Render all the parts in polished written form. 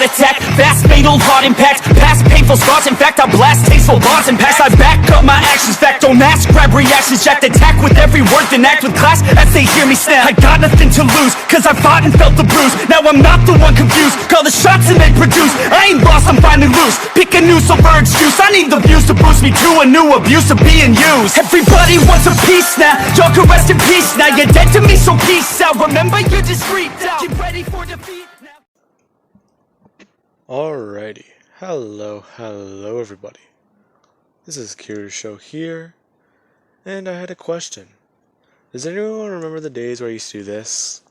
attack, fast fatal heart impact, past painful scars. In fact, I blast tasteful bars and packs. I back up my actions, fact don't ask, grab reactions, jacked attack with every word, then act with class as they hear me snap. I got nothing to lose, cause I fought and felt the bruise. Now I'm not the one confused, call the shots and they produce. I ain't lost, I'm finally loose, pick a new silver excuse. I need the views to boost me to a new abuse of being used. Everybody wants a piece now, y'all can rest in peace now. You're dead to me, so peace out. Remember, you're just freaked out. Get ready for defeat now. Alrighty, hello everybody. This is Kiru's show here, and I had a question. Does anyone remember the days where I used to do this?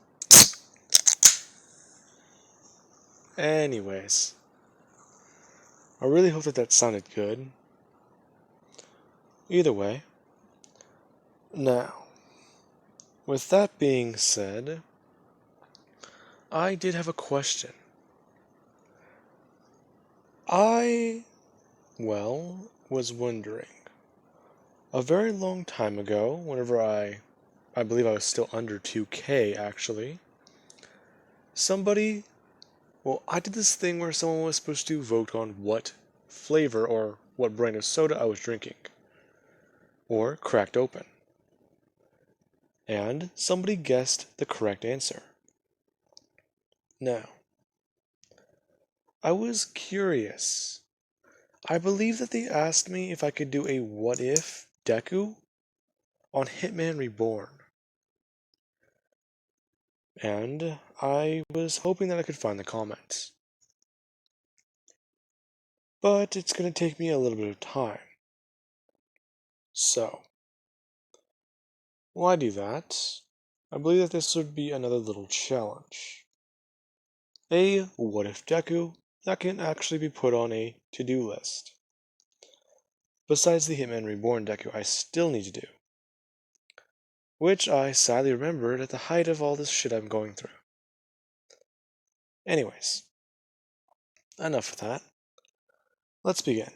Anyways, I really hope that sounded good. Either way. Now, with that being said, I did have a question. I was wondering, a very long time ago, whenever I believe I was still under 2K actually, I did this thing where someone was supposed to vote on what flavor or what brand of soda I was drinking, or cracked open. And somebody guessed the correct answer. Now, I was curious. I believe that they asked me if I could do a what if Deku on Hitman Reborn. And I was hoping that I could find the comments. But it's going to take me a little bit of time. So, while I do that, I believe that this would be another little challenge. A what if Deku that can actually be put on a to-do list. Besides the Hitman Reborn Deku I still need to do, which I sadly remembered at the height of all this shit I'm going through. Anyways, enough of that. Let's begin.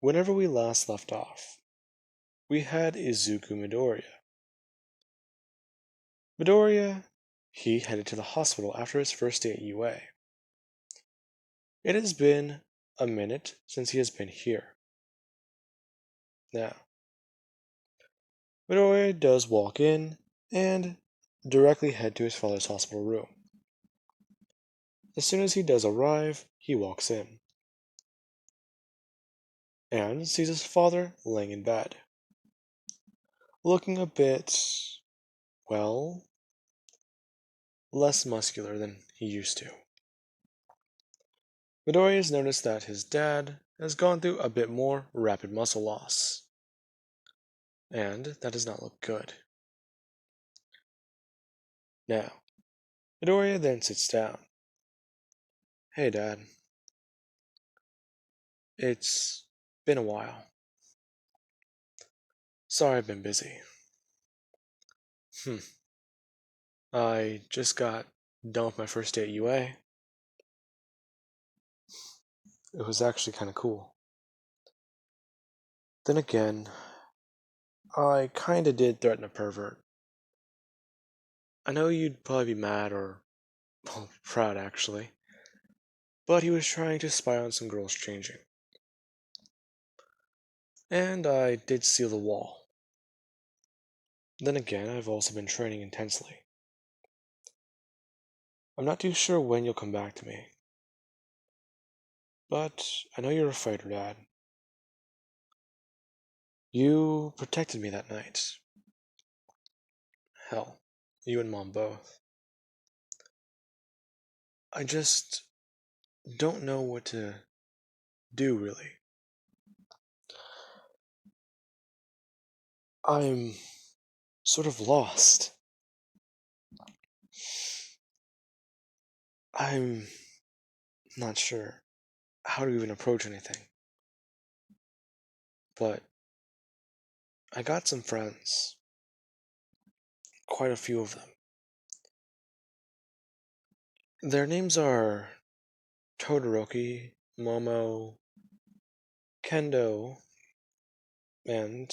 Whenever we last left off, we had Izuku Midoriya. Midoriya, he headed to the hospital after his first day at UA. It has been a minute since he has been here. Now, Midoriya does walk in and directly head to his father's hospital room. As soon as he does arrive, he walks in and sees his father laying in bed, looking a bit, less muscular than he used to. Midoriya has noticed that his dad has gone through a bit more rapid muscle loss, and that does not look good. Now, Midoriya then sits down. Hey, Dad. It's been a while. Sorry I've been busy. I just got done with my first day at UA. It was actually kind of cool. Then again, I kinda did threaten a pervert. I know you'd probably be mad or proud actually, but he was trying to spy on some girls changing. And I did seal the wall. Then again, I've also been training intensely. I'm not too sure when you'll come back to me, but I know you're a fighter, Dad. You protected me that night. Hell, you and Mom both. I just don't know what to do, really. I'm sort of lost. I'm not sure how to even approach anything. But I got some friends. Quite a few of them. Their names are Todoroki, Momo, Kendo, and,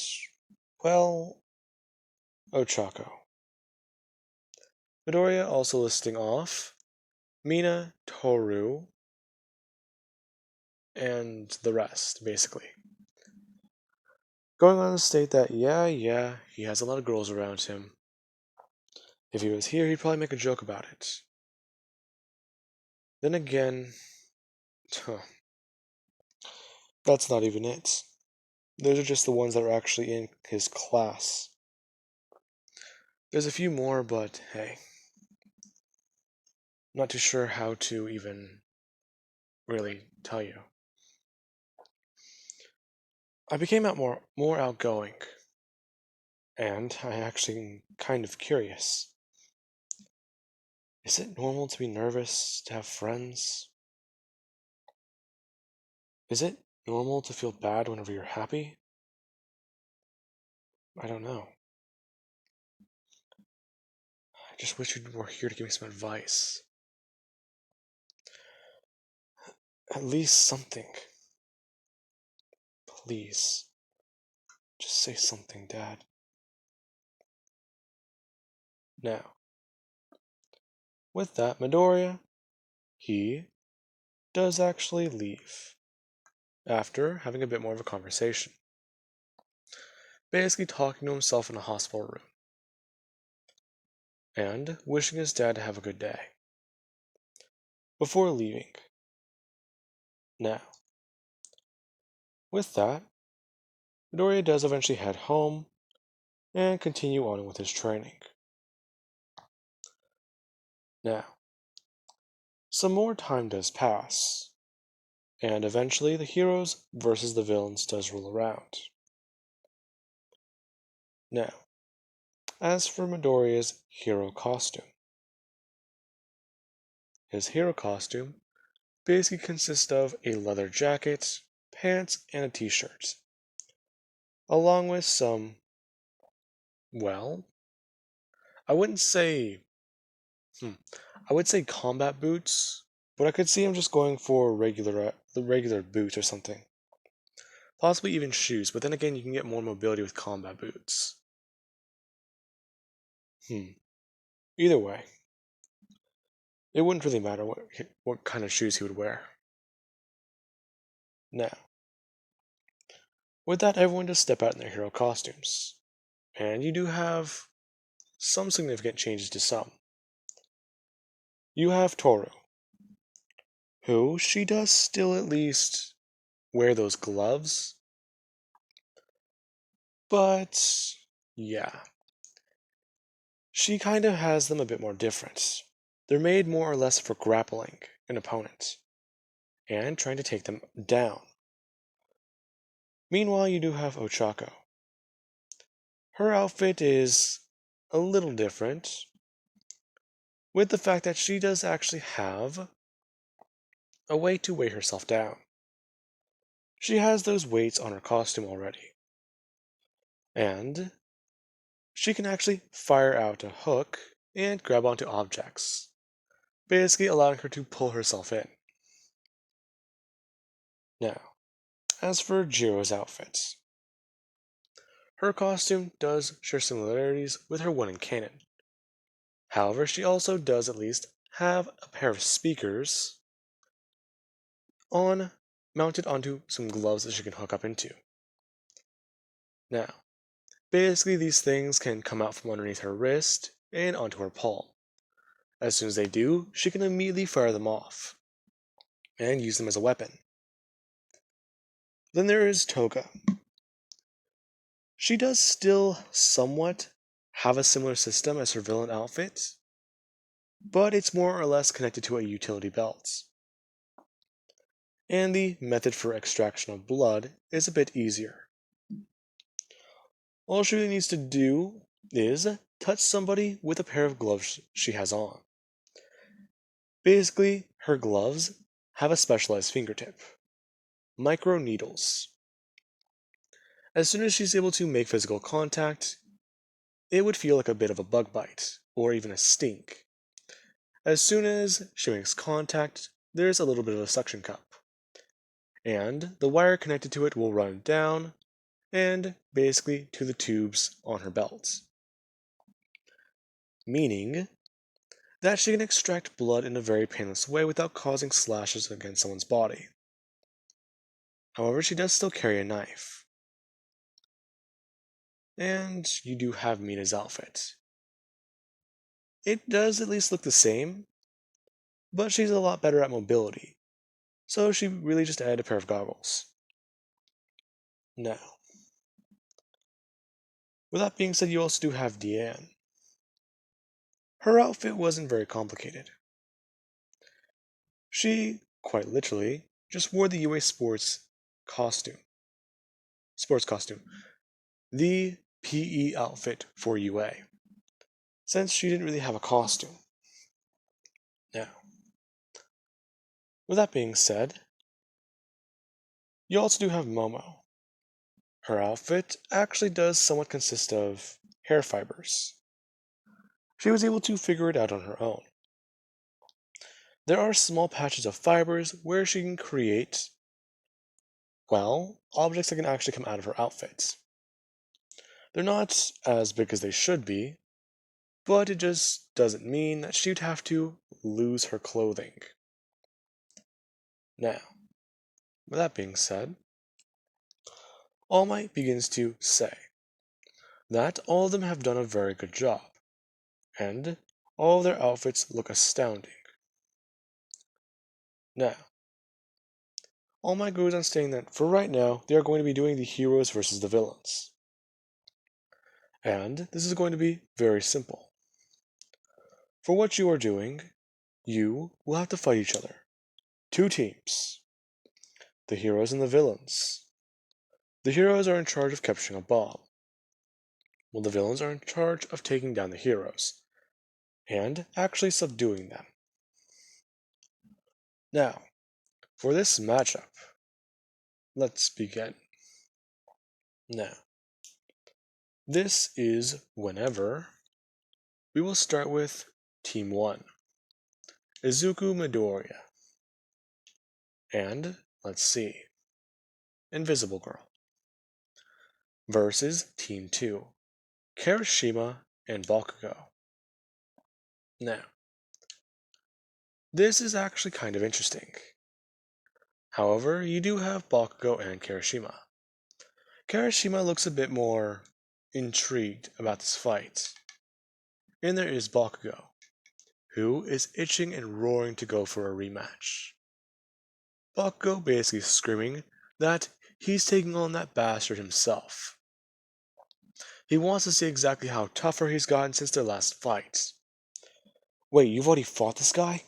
Ochako. Midoriya also listing off Mina, Toru, and the rest, basically. Going on to state that, yeah, he has a lot of girls around him. If he was here, he'd probably make a joke about it. Then again, that's not even it. Those are just the ones that are actually in his class. There's a few more, but hey. Not too sure how to even really tell you. I became more outgoing, and I actually am kind of curious. Is it normal to be nervous, to have friends? Is it normal to feel bad whenever you're happy? I don't know. I just wish you were here to give me some advice. At least something. Please. Just say something, Dad. Now, with that, Midoriya, he does actually leave after having a bit more of a conversation. Basically talking to himself in a hospital room and wishing his dad to have a good day before leaving. Now, with that, Midoriya does eventually head home and continue on with his training. Now, some more time does pass, and eventually the heroes versus the villains does roll around. Now, as for Midoriya's hero costume, his hero costume basically consists of a leather jacket, pants, and a t-shirt, along with some, well, I wouldn't say, I would say combat boots, but I could see him just going for the regular boots or something. Possibly even shoes, but then again, you can get more mobility with combat boots. Either way, it wouldn't really matter what kind of shoes he would wear. Now, with that, everyone just step out in their hero costumes, and you do have some significant changes to some. You have Toru, who she does still at least wear those gloves, but yeah, she kind of has them a bit more different. They're made more or less for grappling an opponent and trying to take them down. Meanwhile, you do have Ochako. Her outfit is a little different, with the fact that she does actually have a way to weigh herself down. She has those weights on her costume already, and she can actually fire out a hook and grab onto objects, basically allowing her to pull herself in. Now, as for Jiro's outfit, her costume does share similarities with her wooden cannon. However, she also does at least have a pair of speakers mounted onto some gloves that she can hook up into. Now, basically these things can come out from underneath her wrist and onto her palm. As soon as they do, she can immediately fire them off and use them as a weapon. Then there is Toga. She does still somewhat have a similar system as her villain outfit, but it's more or less connected to a utility belt. And the method for extraction of blood is a bit easier. All she really needs to do is touch somebody with a pair of gloves she has on. Basically, her gloves have a specialized fingertip, micro needles. As soon as she's able to make physical contact, it would feel like a bit of a bug bite, or even a stink. As soon as she makes contact, there's a little bit of a suction cup, and the wire connected to it will run down and basically to the tubes on her belt. Meaning that she can extract blood in a very painless way without causing slashes against someone's body. However, she does still carry a knife. And you do have Mina's outfit. It does at least look the same, but she's a lot better at mobility, so she really just added a pair of goggles. Now, with that being said, you also do have Deanne. Her outfit wasn't very complicated. She, quite literally, just wore the UA costume. Sports costume. The PE outfit for UA. Since she didn't really have a costume. Now, with that being said, you also do have Momo. Her outfit actually does somewhat consist of hair fibers. She was able to figure it out on her own. There are small patches of fibers where she can create, well, objects that can actually come out of her outfit. They're not as big as they should be, but it just doesn't mean that she'd have to lose her clothing. Now, with that being said, All Might begins to say that all of them have done a very good job, and all of their outfits look astounding. Now, All Might goes on saying that for right now, they are going to be doing the heroes versus the villains. And this is going to be very simple. For what you are doing, you will have to fight each other. Two teams. The heroes and the villains. The heroes are in charge of capturing a bomb, while the villains are in charge of taking down the heroes, and actually subduing them. Now, for this matchup, let's begin. Now, this is whenever we will start with Team 1, Izuku Midoriya. And, let's see, Invisible Girl. Versus Team 2, Kirishima and Bakugo. Now, this is actually kind of interesting. However, you do have Bakugo and Kirishima. Kirishima looks a bit more intrigued about this fight. And there is Bakugo, who is itching and roaring to go for a rematch. Bakugo basically screaming that he's taking on that bastard himself. He wants to see exactly how tougher he's gotten since their last fight. Wait, you've already fought this guy?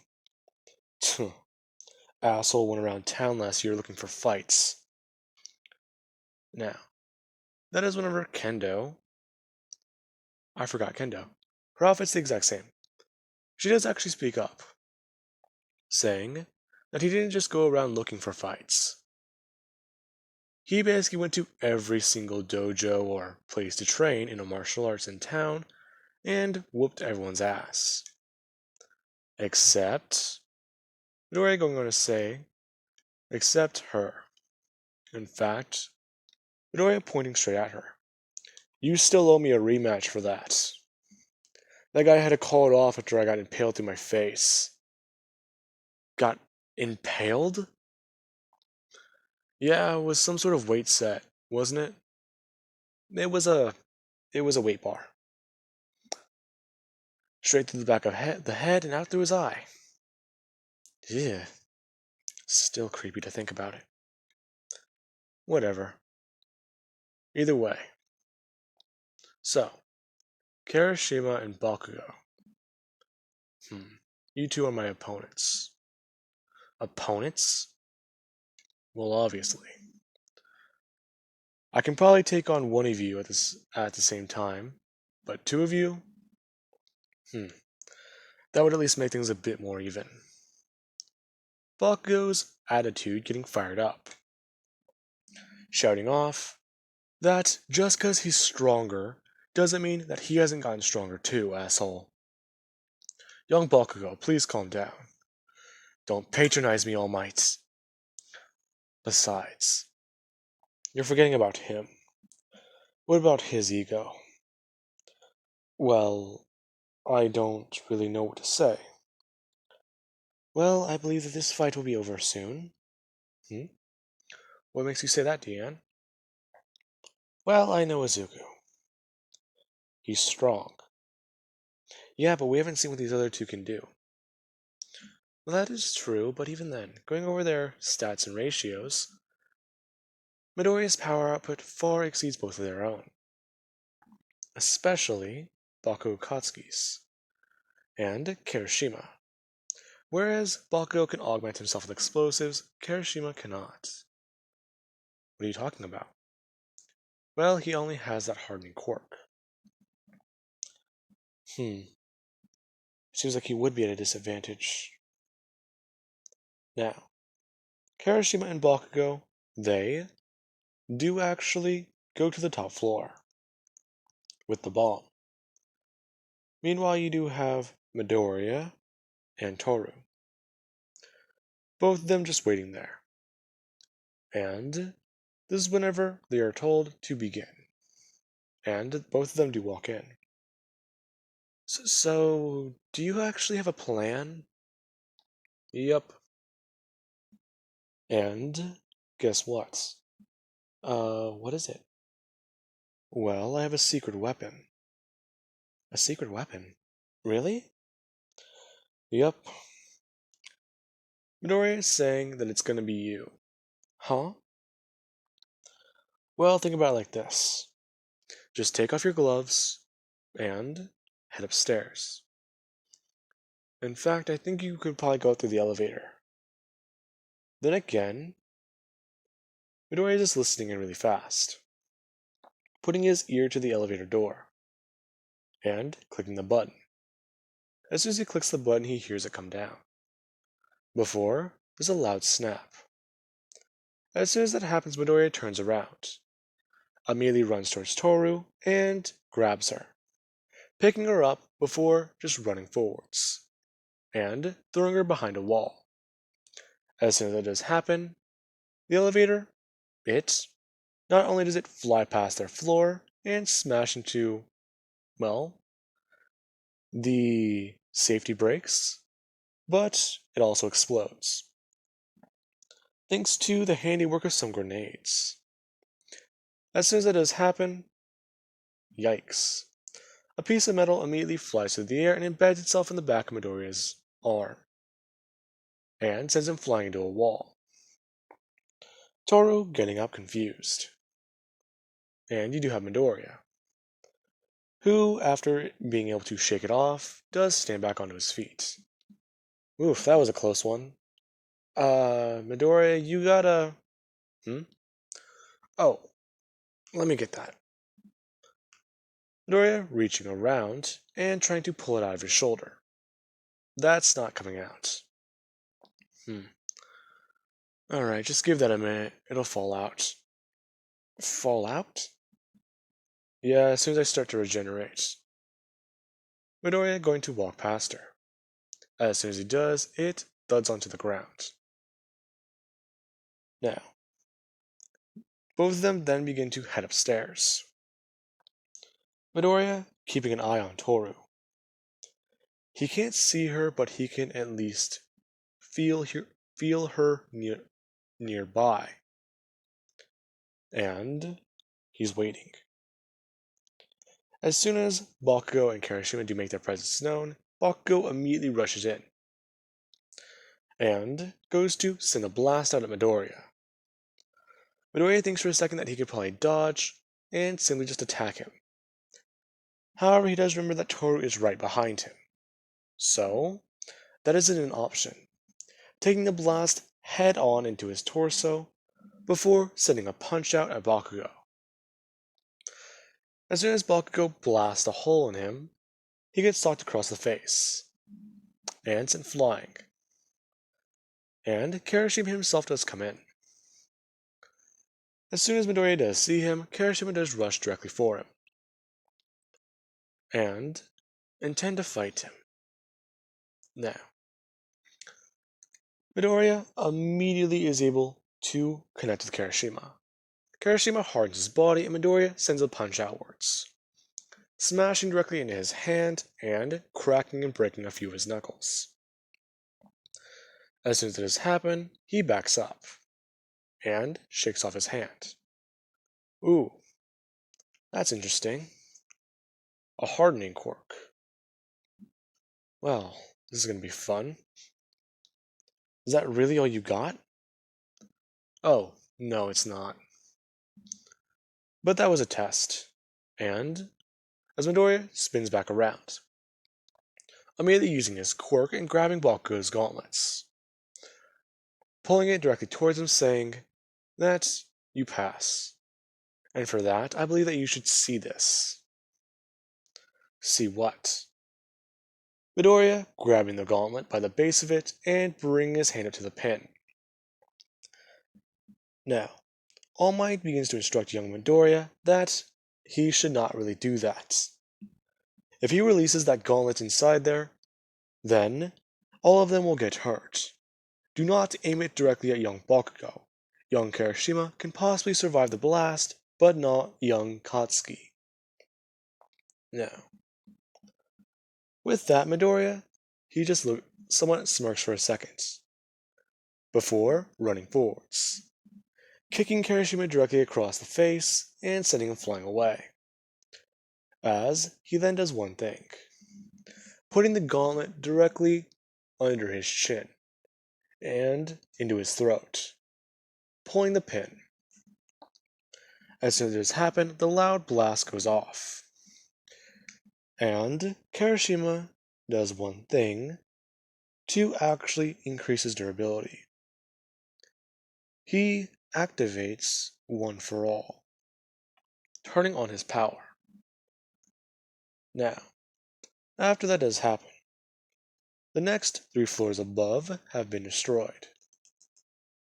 Asshole went around town last year looking for fights. Now, that is whenever Kendo. I forgot Kendo. Her outfit's the exact same. She does actually speak up, saying that he didn't just go around looking for fights. He basically went to every single dojo or place to train in a martial arts in town and whooped everyone's ass. Except, Midoriya going on to say, except her. In fact, Midoriya pointing straight at her. You still owe me a rematch for that. That guy had to call it off after I got impaled through my face. Got impaled? Yeah, it was some sort of weight set, wasn't it? It was a weight bar. Straight through the back of the head and out through his eye. Yeah. Still creepy to think about it. Whatever. Either way. So, Kirishima and Bakugo. You two are my opponents. Opponents? Well, obviously. I can probably take on one of you at the same time, but two of you? That would at least make things a bit more even. Bakugo's attitude getting fired up. Shouting off that just because he's stronger doesn't mean that he hasn't gotten stronger too, asshole. Young Bakugo, please calm down. Don't patronize me, All Might. Besides, you're forgetting about him. What about his ego? Well, I don't really know what to say. Well, I believe that this fight will be over soon. What makes you say that, Deanne? Well, I know Izuku. He's strong. Yeah, but we haven't seen what these other two can do. Well, that is true, but even then, going over their stats and ratios, Midoriya's power output far exceeds both of their own, especially Bakugo Katsuki's and Kirishima. Whereas Bakugo can augment himself with explosives, Kirishima cannot. What are you talking about? Well, he only has that hardening quirk. Seems like he would be at a disadvantage. Now, Kirishima and Bakugo, they do actually go to the top floor with the bomb. Meanwhile, you do have Midoriya and Toru. Both of them just waiting there. And this is whenever they are told to begin. And both of them do walk in. So, do you actually have a plan? Yep. And guess what? What is it? Well, I have a secret weapon. A secret weapon? Really? Yep. Midoriya is saying that it's gonna be you. Huh? Well, think about it like this. Just take off your gloves and head upstairs. In fact, I think you could probably go through the elevator. Then again, Midoriya is just listening in really fast, putting his ear to the elevator door, and clicking the button. As soon as he clicks the button, he hears it come down. Before, there's a loud snap. As soon as that happens, Midoriya turns around, immediately runs towards Toru, and grabs her, picking her up before just running forwards, and throwing her behind a wall. As soon as that does happen, the elevator, not only does it fly past their floor and smash into, well, the safety brakes, but it also explodes, thanks to the handiwork of some grenades. As soon as that does happen, yikes. A piece of metal immediately flies through the air and embeds itself in the back of Midoriya's arm, and sends him flying into a wall. Toru getting up confused. And you do have Midoriya, who, after being able to shake it off, does stand back onto his feet. Oof, that was a close one. Midoriya, you gotta... Oh, let me get that. Midoriya reaching around and trying to pull it out of his shoulder. That's not coming out. Alright, just give that a minute. It'll fall out. Fall out? Yeah, as soon as I start to regenerate. Midoriya going to walk past her. As soon as he does, it thuds onto the ground. Now, both of them then begin to head upstairs. Midoriya keeping an eye on Toru. He can't see her, but he can at least feel her nearby. And he's waiting. As soon as Bakugo and Kirishima do make their presence known, Bakugo immediately rushes in and goes to send a blast out at Midoriya. Midoriya thinks for a second that he could probably dodge and simply just attack him. However, he does remember that Toru is right behind him. So, that isn't an option, taking the blast head on into his torso before sending a punch out at Bakugo. As soon as Bakugo blasts a hole in him, he gets knocked across the face and sent flying. And Kirishima himself does come in. As soon as Midoriya does see him, Kirishima does rush directly for him and intend to fight him. Now, Midoriya immediately is able to connect with Kirishima. Kirishima hardens his body and Midoriya sends a punch outwards. smashing directly into his hand and cracking and breaking a few of his knuckles. As soon as this happens, he backs up and shakes off his hand. Ooh, that's interesting. A hardening quirk. Well, this is going to be fun. Is that really all you got? Oh, no, it's not. But that was a test. And as Midoriya spins back around, immediately using his quirk and grabbing Bakugo's gauntlets, pulling it directly towards him, saying that you pass. And for that, I believe that you should see this. See what? Midoriya grabbing the gauntlet by the base of it and bringing his hand up to the pin. Now, All Might begins to instruct young Midoriya that he should not really do that. If he releases that gauntlet inside there, then all of them will get hurt. Do not aim it directly at young Bakugo. Young Kirishima can possibly survive the blast, but not young Katsuki. Now, with that Midoriya, he just somewhat smirks for a second, before running forwards, kicking Kirishima directly across the face and sending him flying away. As he then does one thing, putting the gauntlet directly under his chin and into his throat, pulling the pin. As soon as this happens, the loud blast goes off. And Kirishima does one thing to actually increase his durability. He activates One for All, turning on his power. Now, after that does happen, the next 3 floors above have been destroyed,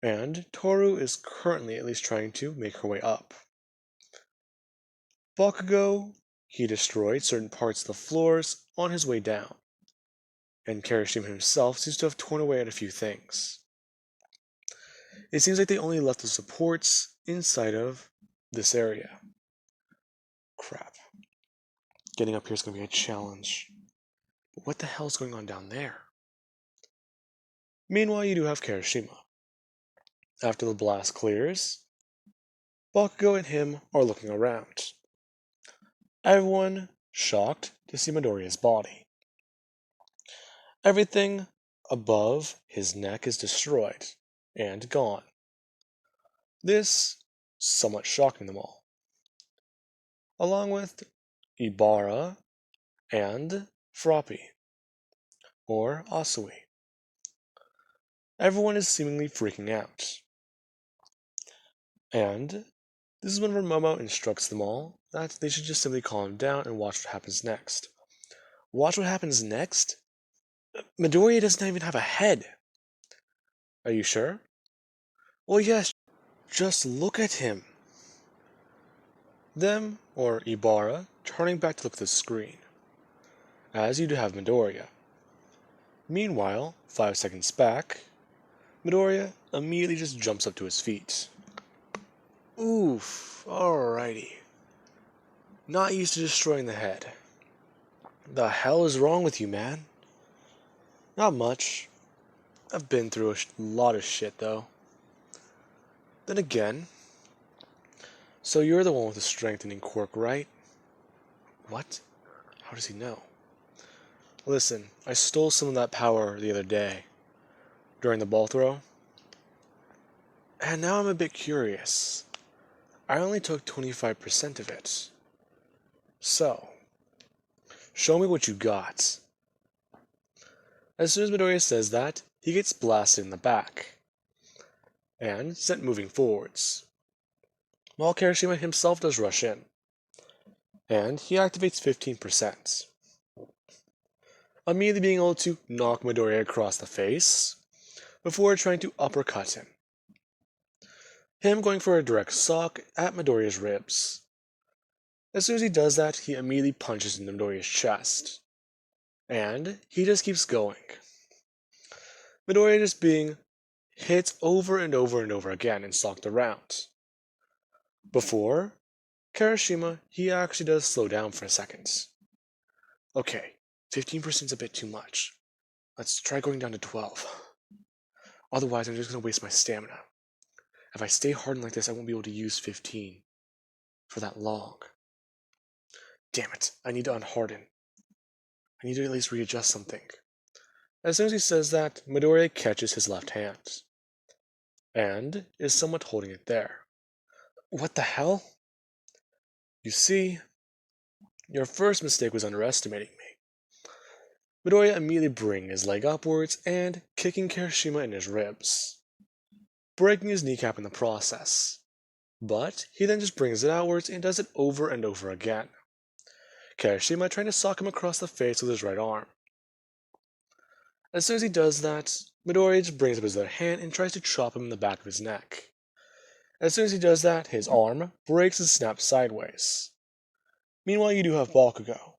and Toru is currently at least trying to make her way up. Bakugo, he destroyed certain parts of the floors on his way down, and Kirishima himself seems to have torn away at a few things. It seems like they only left the supports inside of this area. Crap. Getting up here is going to be a challenge. But what the hell is going on down there? Meanwhile, you do have Kirishima. After the blast clears, Bakugo and him are looking around. Everyone shocked to see Midoriya's body. Everything above his neck is destroyed and gone. This somewhat shocking them all. Along with Ibara and Froppy, or Asui. Everyone is seemingly freaking out. And this is when Momo instructs them all that they should just simply calm down and watch what happens next. Watch what happens next? Midoriya doesn't even have a head. Are you sure? Well, yes, just look at him. Them, or Ibara, turning back to look at the screen, as you do have Midoriya. Meanwhile, 5 seconds back, Midoriya immediately just jumps up to his feet. Oof, alrighty. Not used to destroying the head. The hell is wrong with you, man? Not much. I've been through a lot of shit, though. Then again, so you're the one with the strengthening quirk, right? What? How does he know? Listen, I stole some of that power the other day, during the ball throw, and now I'm a bit curious. I only took 25% of it. So, show me what you got. As soon as Midoriya says that, he gets blasted in the back, and sent moving forwards, while Kirishima himself does rush in, and he activates 15%, immediately being able to knock Midoriya across the face, before trying to uppercut him. Him going for a direct sock at Midoriya's ribs. As soon as he does that, he immediately punches into Midoriya's chest, and he just keeps going. Midoriya just being hit over and over and over again and socked around, before Kirishima, he actually does slow down for a second. Okay, 15% is a bit too much. Let's try going down to 12. Otherwise, I'm just going to waste my stamina. If I stay hardened like this, I won't be able to use 15 for that long. Damn it, I need to unharden. I need to at least readjust something. As soon as he says that, Midoriya catches his left hand and is somewhat holding it there. What the hell? You see, your first mistake was underestimating me. Midoriya immediately brings his leg upwards and kicking Kirishima in his ribs, breaking his kneecap in the process. But he then just brings it outwards and does it over and over again. Kirishima trying to sock him across the face with his right arm. As soon as he does that, Midoriya just brings up his other hand and tries to chop him in the back of his neck. As soon as he does that, his arm breaks and snaps sideways. Meanwhile, you do have Bakugo,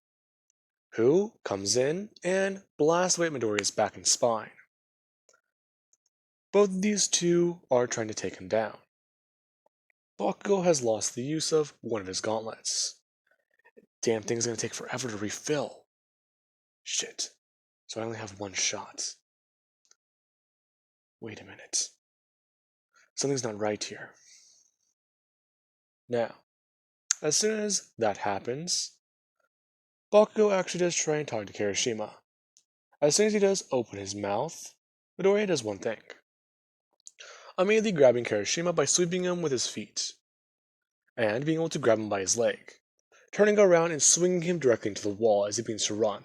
who comes in and blasts away at Midoriya's back and spine. Both of these two are trying to take him down. Bakugo has lost the use of one of his gauntlets. Damn thing's gonna take forever to refill. Shit. So I only have one shot. Wait a minute. Something's not right here. Now, as soon as that happens, Bakugo actually does try and talk to Kirishima. As soon as he does open his mouth, Midoriya does one thing. Immediately grabbing Kirishima by sweeping him with his feet, and being able to grab him by his leg, turning around and swinging him directly into the wall as he begins to run.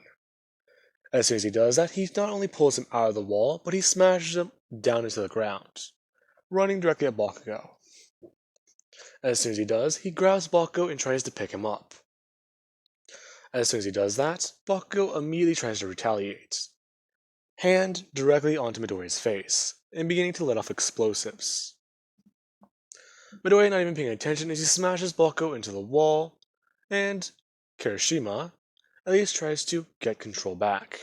As soon as he does that, he not only pulls him out of the wall, but he smashes him down into the ground, running directly at Bakugo. As soon as he does, he grabs Bakugo and tries to pick him up. As soon as he does that, Bakugo immediately tries to retaliate. Hand directly onto Midoriya's face, and beginning to let off explosives. Midoriya not even paying attention as he smashes Bakugo into the wall, and Kirishima at least tries to get control back,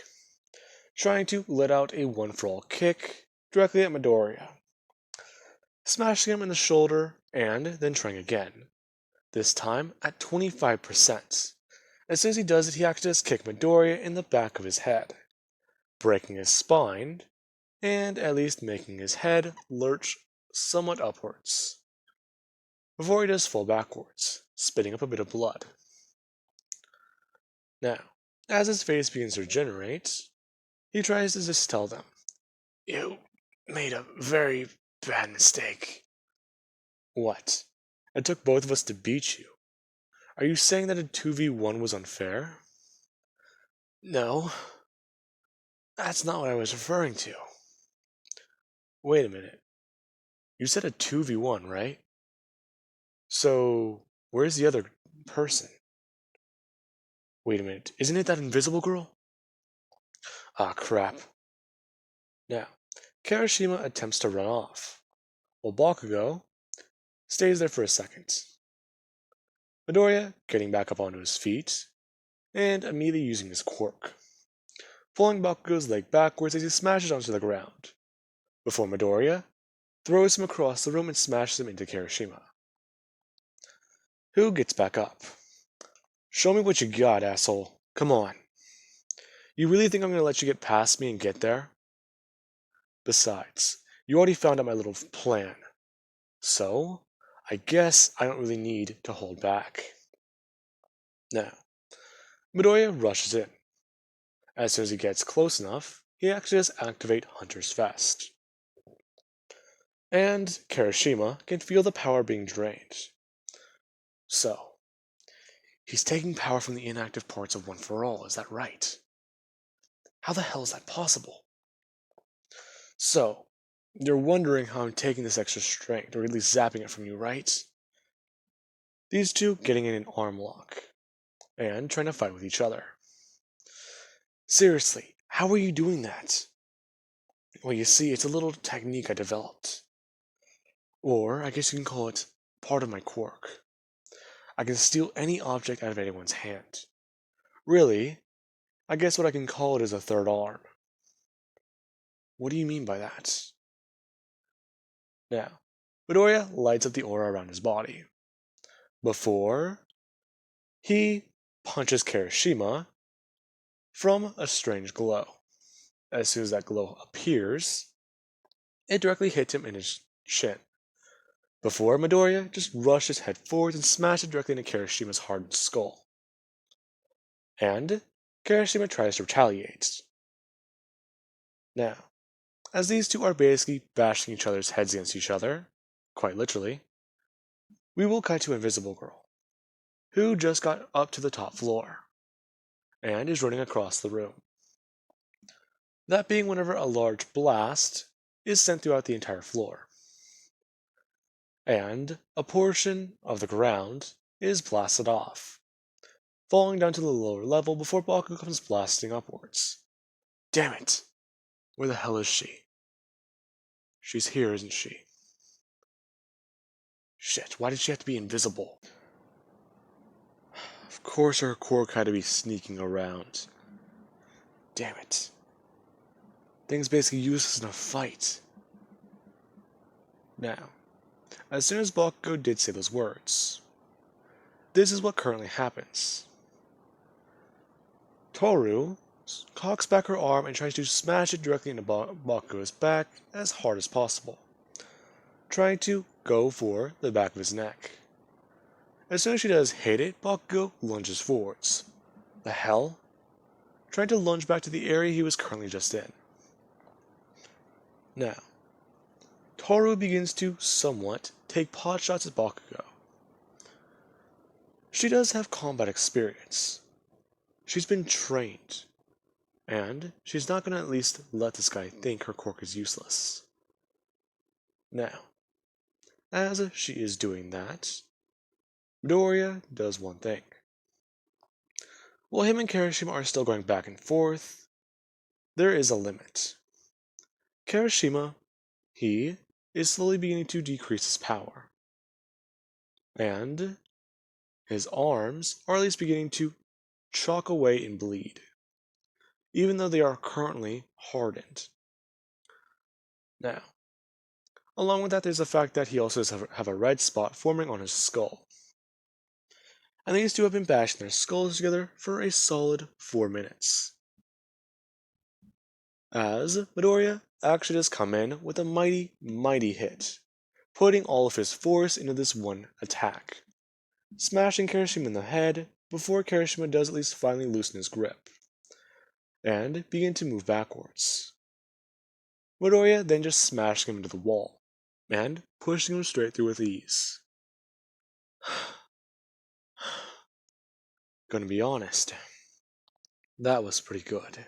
trying to let out a one-for-all kick directly at Midoriya, smashing him in the shoulder and then trying again, this time at 25%. As soon as he does it, he actually does kick Midoriya in the back of his head, breaking his spine and at least making his head lurch somewhat upwards, before he does fall backwards, spitting up a bit of blood. Now, as his face begins to regenerate, he tries to just tell them, "You made a very bad mistake." What? It took both of us to beat you. Are you saying that a 2v1 was unfair? No, that's not what I was referring to. Wait a minute. You said a 2v1, right? So, where's the other person? Wait a minute, isn't it that invisible girl? Ah, crap. Now, Kirishima attempts to run off, while Bakugo stays there for a second. Midoriya getting back up onto his feet, and immediately using his quirk, pulling Bakugo's leg backwards as he smashes onto the ground, before Midoriya throws him across the room and smashes him into Kirishima, who gets back up. Show me what you got, asshole. Come on. You really think I'm gonna let you get past me and get there? Besides, you already found out my little plan. So, I guess I don't really need to hold back. Now, Midoriya rushes in. As soon as he gets close enough, he actually does activate Hunter's Vest. And Kirishima can feel the power being drained. So, he's taking power from the inactive parts of One for All, is that right? How the hell is that possible? So, you're wondering how I'm taking this extra strength, or at least zapping it from you, right? These two getting in an arm lock, and trying to fight with each other. Seriously, how are you doing that? Well, you see, it's a little technique I developed. Or, I guess you can call it part of my quirk. I can steal any object out of anyone's hand. Really, I guess what I can call it is a third arm. What do you mean by that? Now, Midoriya lights up the aura around his body, before he punches Kirishima from a strange glow. As soon as that glow appears, it directly hits him in his shin. Before Midoriya just rushes head forwards and smashes directly into Kirishima's hardened skull. And Kirishima tries to retaliate. Now, as these two are basically bashing each other's heads against each other, quite literally, we will cut to Invisible Girl, who just got up to the top floor, and is running across the room. That being whenever a large blast is sent throughout the entire floor. And a portion of the ground is blasted off, falling down to the lower level before Baku comes blasting upwards. Damn it! Where the hell is she? She's here, isn't she? Shit, why did she have to be invisible? Of course her quirk had to be sneaking around. Damn it. Thing's basically useless in a fight. Now, as soon as Bakugo did say those words, this is what currently happens. Toru cocks back her arm and tries to smash it directly into Bakugo's back as hard as possible, trying to go for the back of his neck. As soon as she does hit it, Bakugo lunges forwards. The hell? Trying to lunge back to the area he was currently just in. Now, Toru begins to somewhat take pot shots at Bakugo. She does have combat experience. She's been trained. And she's not going to at least let this guy think her quirk is useless. Now, as she is doing that, Midoriya does one thing. While him and Kirishima are still going back and forth, there is a limit. Kirishima, he is slowly beginning to decrease his power. And his arms are at least beginning to chalk away and bleed, even though they are currently hardened. Now, along with that, there's the fact that he also does have a red spot forming on his skull. And these two have been bashing their skulls together for a solid 4 minutes. As Midoriya actually does come in with a mighty, mighty hit, putting all of his force into this one attack, smashing Kirishima in the head before Kirishima does at least finally loosen his grip, and begin to move backwards. Midoriya then just smashing him into the wall, and pushing him straight through with ease. Gonna be honest, that was pretty good.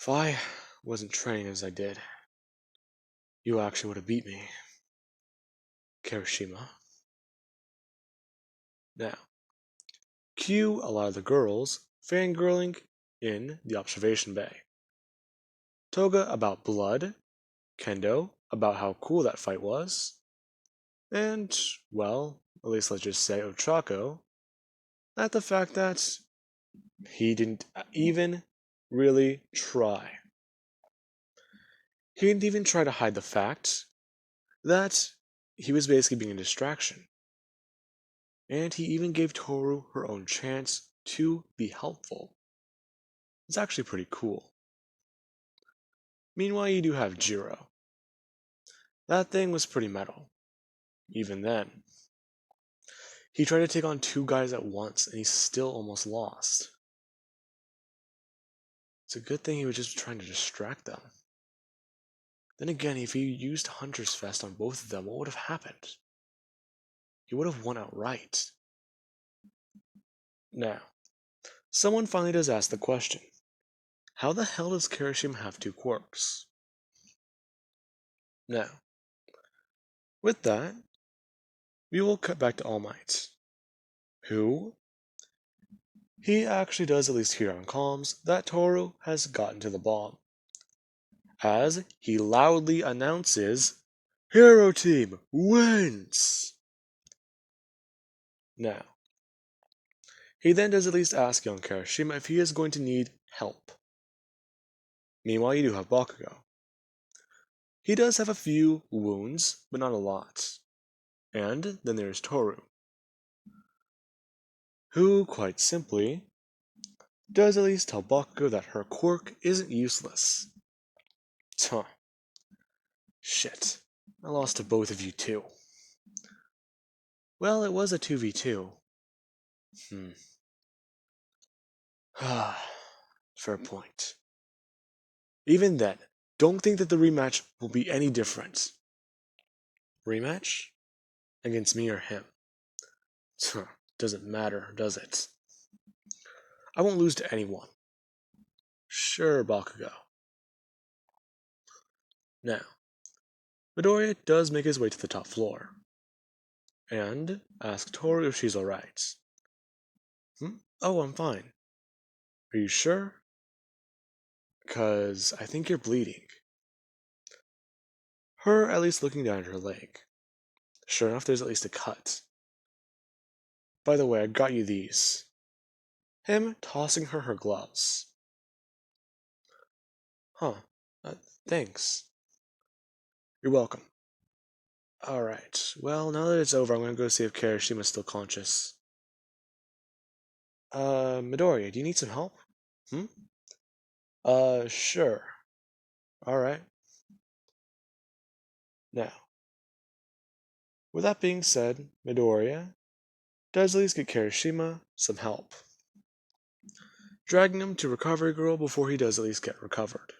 If I wasn't training as I did, you actually would have beat me, Kirishima. Now, cue a lot of the girls fangirling in the observation bay. Toga about blood, Kendo about how cool that fight was, and, well, at least let's just say Ochako, at the fact that he didn't even really try. He didn't even try to hide the fact that he was basically being a distraction. And he even gave Toru her own chance to be helpful. It's actually pretty cool. Meanwhile, you do have Jiro. That thing was pretty metal. Even then. He tried to take on 2 guys at once, and he still almost lost. It's a good thing he was just trying to distract them. Then again, if he used Hunter's Fest on both of them, what would have happened? He would have won outright. Now, someone finally does ask the question. How the hell does Kirishima have 2 quirks? Now, with that, we will cut back to All Might, who, he actually does at least hear on comms that Toru has gotten to the bomb, as he loudly announces, Hero Team wins! Now, he then does at least ask young Kirishima if he is going to need help. Meanwhile, you do have Bakugo. He does have a few wounds, but not a lot. And then there's Toru, who, quite simply, does at least tell Bakugo that her quirk isn't useless. Huh. Shit. I lost to both of you too. Well, it was a 2v2. Fair point. Even then, don't think that the rematch will be any different. Rematch? Against me or him? Doesn't matter, does it? I won't lose to anyone. Sure, Bakugo. Now, Midoriya does make his way to the top floor, and asks Toru if she's alright. Oh, I'm fine. Are you sure? 'Cause I think you're bleeding. Her at least looking down at her leg. Sure enough, there's at least a cut. By the way, I got you these. Him tossing her gloves. Huh. Thanks. You're welcome. Alright, well, now that it's over, I'm gonna go see if Kirishima's still conscious. Midoriya, do you need some help? Sure. Alright. Now, with that being said, Midoriya does at least get Kirishima some help, dragging him to Recovery Girl before he does at least get recovered.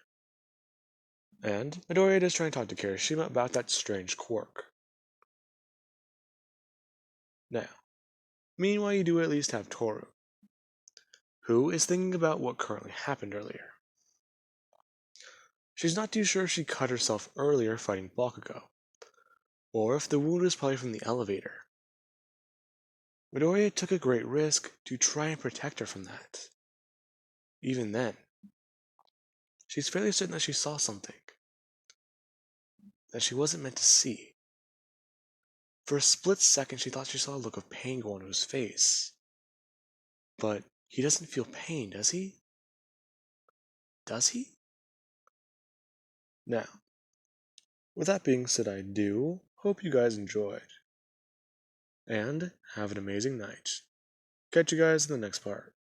And Midoriya does try and talk to Kirishima about that strange quirk. Now, meanwhile you do at least have Toru, who is thinking about what currently happened earlier. She's not too sure if she cut herself earlier fighting Bakugo, or if the wound was probably from the elevator. Midoriya took a great risk to try and protect her from that. Even then, she's fairly certain that she saw something that she wasn't meant to see. For a split second, she thought she saw a look of pain go onto his face. But he doesn't feel pain, does he? Does he? Now, with that being said, I do hope you guys enjoyed. And have an amazing night. Catch you guys in the next part.